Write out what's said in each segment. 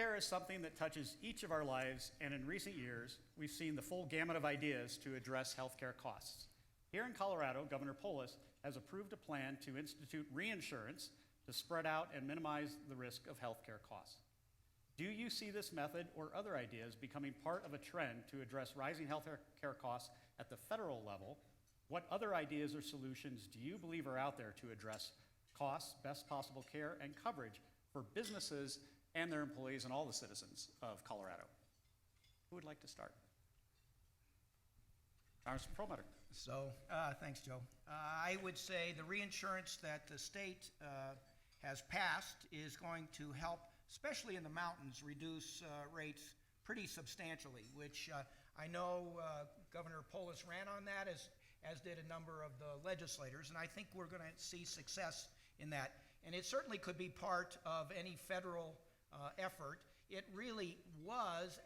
Healthcare is something that touches each of our lives, and in recent years, we've seen the full gamut of ideas to address healthcare costs. Here in Colorado, Governor Polis has approved a plan to institute reinsurance to spread out and minimize the risk of healthcare costs. Do you see this method or other ideas becoming part of a trend to address rising healthcare costs at the federal level? What other ideas or solutions do you believe are out there to address costs, best possible care, and coverage for businesses and their employees and all the citizens of Colorado? Who would like to start? Congressman Perlmutter. So, thanks, Joe. I would say the reinsurance that the state has passed is going to help, especially in the mountains, reduce rates pretty substantially, which I know Governor Polis ran on that, as did a number of the legislators, and I think we're going to see success in that. And it certainly could be part of any federal effort. It really was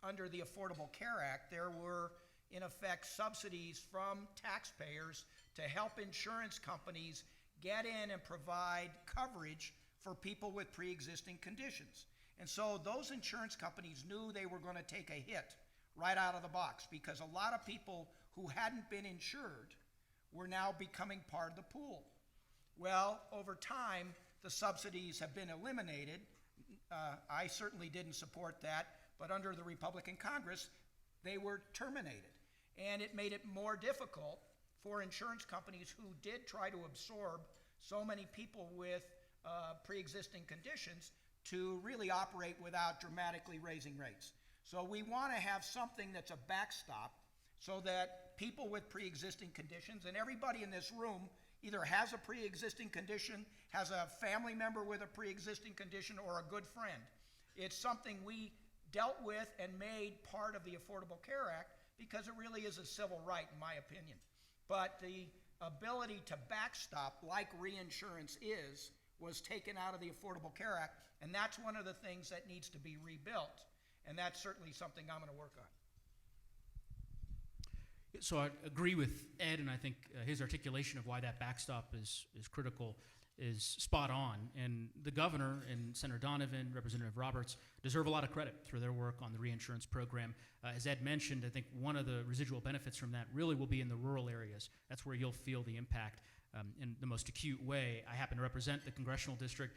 under the Affordable Care Act. There were, in effect, subsidies from taxpayers to help insurance companies get in and provide coverage for people with pre-existing conditions. And so those insurance companies knew they were going to take a hit right out of the box, because a lot of people who hadn't been insured were now becoming part of the pool. Well, over time, the subsidies have been eliminated. I certainly didn't support that, but under the Republican Congress, they were terminated. And it made it more difficult for insurance companies who did try to absorb so many people with pre-existing conditions to really operate without dramatically raising rates. So we want to have something that's a backstop so that people with pre-existing conditions, and everybody in this room either has a pre-existing condition, has a family member with a pre-existing condition, or a good friend. It's something we dealt with and made part of the Affordable Care Act because it really is a civil right, in my opinion. But the ability to backstop, like reinsurance was taken out of the Affordable Care Act, and that's one of the things that needs to be rebuilt, and that's certainly something I'm going to work on. So I agree with Ed, and I think his articulation of why that backstop is critical is spot on. And the governor and Senator Donovan, Representative Roberts, deserve a lot of credit for their work on the reinsurance program. As Ed mentioned, I think one of the residual benefits from that really will be in the rural areas. That's where you'll feel the impact in the most acute way. I happen to represent the congressional district,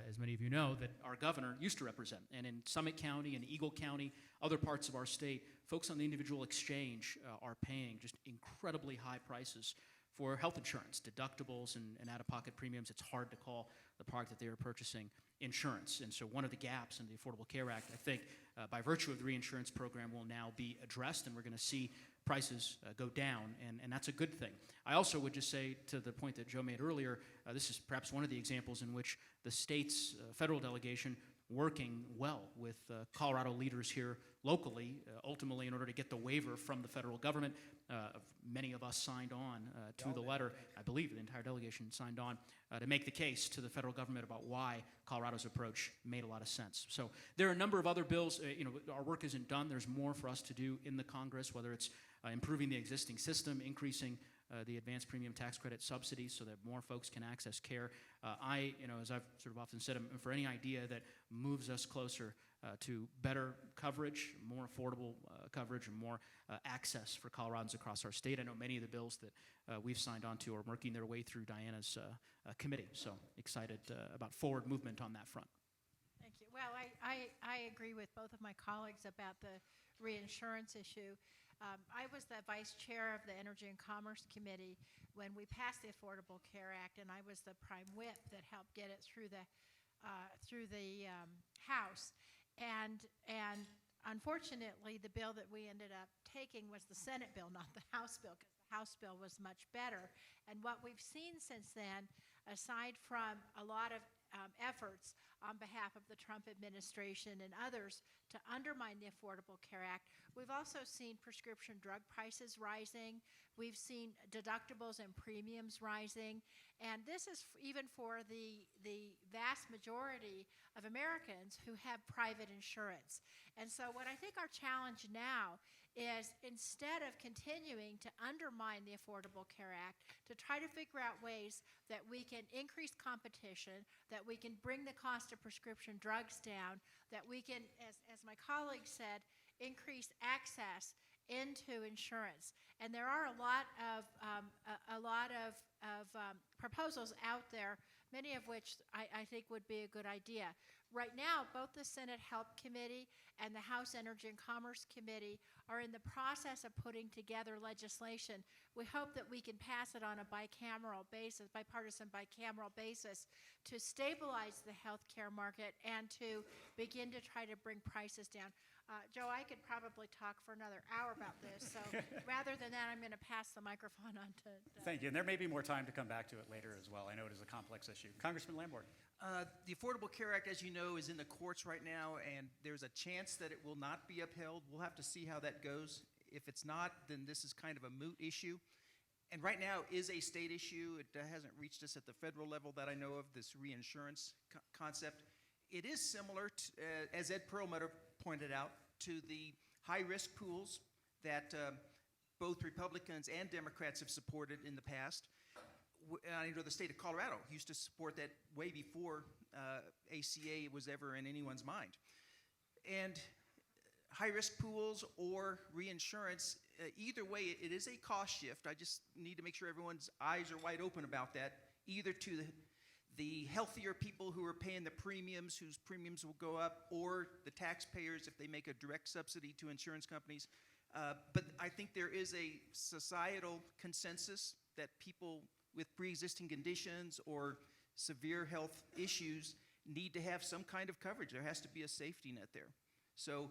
as many of you know, that our governor used to represent. And in Summit County and Eagle County, other parts of our state, folks on the individual exchange are paying just incredibly high prices for health insurance, deductibles, and out-of-pocket premiums. It's hard to call the product that they are purchasing insurance. And so one of the gaps in the Affordable Care Act, I think, by virtue of the reinsurance program, will now be addressed, and we're going to see prices go down, and that's a good thing. I also would just say, to the point that Joe made earlier, this is perhaps one of the examples in which the state's federal delegation working well with Colorado leaders here locally, ultimately in order to get the waiver from the federal government. Many of us signed on to the letter. I believe the entire delegation signed on to make the case to the federal government about why Colorado's approach made a lot of sense. So there are a number of other bills. Our work isn't done. There's more for us to do in the Congress, whether it's improving the existing system, increasing the advanced premium tax credit subsidies so that more folks can access care. As I've sort of often said, I'm for any idea that moves us closer to better coverage, more affordable coverage, and more access for Coloradans across our state. I know many of the bills that we've signed on to are working their way through Diana's committee, so excited about forward movement on that front. Thank you. Well, I agree with both of my colleagues about the reinsurance issue. I was the vice chair of the Energy and Commerce Committee when we passed the Affordable Care Act, and I was the prime whip that helped get it through the House. And unfortunately, the bill that we ended up taking was the Senate bill, not the House bill, because the House bill was much better. And what we've seen since then, aside from a lot of efforts on behalf of the Trump administration and others to undermine the Affordable Care Act, we've also seen prescription drug prices rising. We've seen deductibles and premiums rising. And this is even for the vast majority of Americans who have private insurance. And so what I think our challenge now is instead of continuing to undermine the Affordable Care Act, to try to figure out ways that we can increase competition, that we can bring the cost of prescription drugs down, that we can, as my colleague said, increase access into insurance. And there are a lot of proposals out there, many of which I think would be a good idea. Right now, both the Senate Health Committee and the House Energy and Commerce Committee are in the process of putting together legislation. We hope that we can pass it on a bicameral basis, bipartisan bicameral basis, to stabilize the health care market and to begin to try to bring prices down. Joe, I could probably talk for another hour about this, so rather than that, I'm going to pass the microphone on to Thank you, and there may be more time to come back to it later as well. I know it is a complex issue. Congressman Lamborn. The Affordable Care Act, as you know, is in the courts right now, and there's a chance that it will not be upheld. We'll have to see how that goes. If it's not, then this is kind of a moot issue. And right now is a state issue. It hasn't reached us at the federal level that I know of, this reinsurance concept. It is similar, to, as Ed Perlmutter pointed out, to the high-risk pools that both Republicans and Democrats have supported in the past. I know the state of Colorado used to support that way before ACA was ever in anyone's mind. And high-risk pools or reinsurance, either way, it is a cost shift. I just need to make sure everyone's eyes are wide open about that, either to the healthier people who are paying the premiums, whose premiums will go up, or the taxpayers if they make a direct subsidy to insurance companies. But I think there is a societal consensus that people with pre-existing conditions or severe health issues need to have some kind of coverage. There has to be a safety net there. So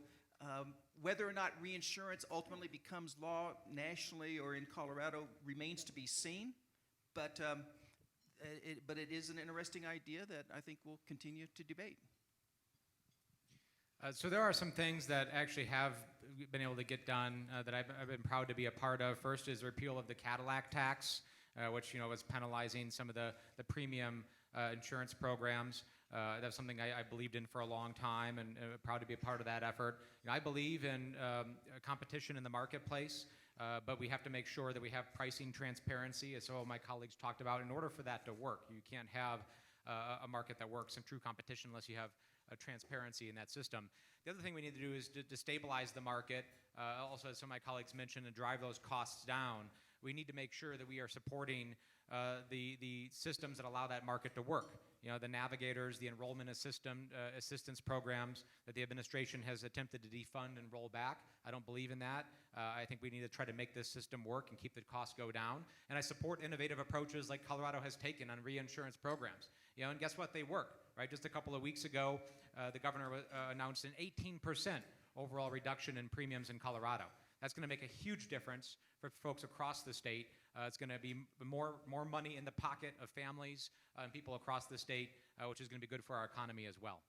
whether or not reinsurance ultimately becomes law nationally or in Colorado remains to be seen, but it is an interesting idea that I think we'll continue to debate. So there are some things that actually have been able to get done that I've been proud to be a part of. First is repeal of the Cadillac tax, which was penalizing some of the premium insurance programs. That's something I believed in for a long time, and proud to be a part of that effort. I believe in competition in the marketplace, but we have to make sure that we have pricing transparency, as some of my colleagues talked about. In order for that to work, you can't have a market that works in true competition unless you have transparency in that system. The other thing we need to do is to stabilize the market. Also, as some of my colleagues mentioned, and drive those costs down. We need to make sure that we are supporting the systems that allow that market to work. The navigators, the enrollment assistance programs that the administration has attempted to defund and roll back. I don't believe in that. I think we need to try to make this system work and keep the costs go down. And I support innovative approaches like Colorado has taken on reinsurance programs. And guess what? They work, right? Just a couple of weeks ago, the governor announced an 18% overall reduction in premiums in Colorado. That's going to make a huge difference for folks across the state. It's going to be more money in the pocket of families and people across the state, which is going to be good for our economy as well.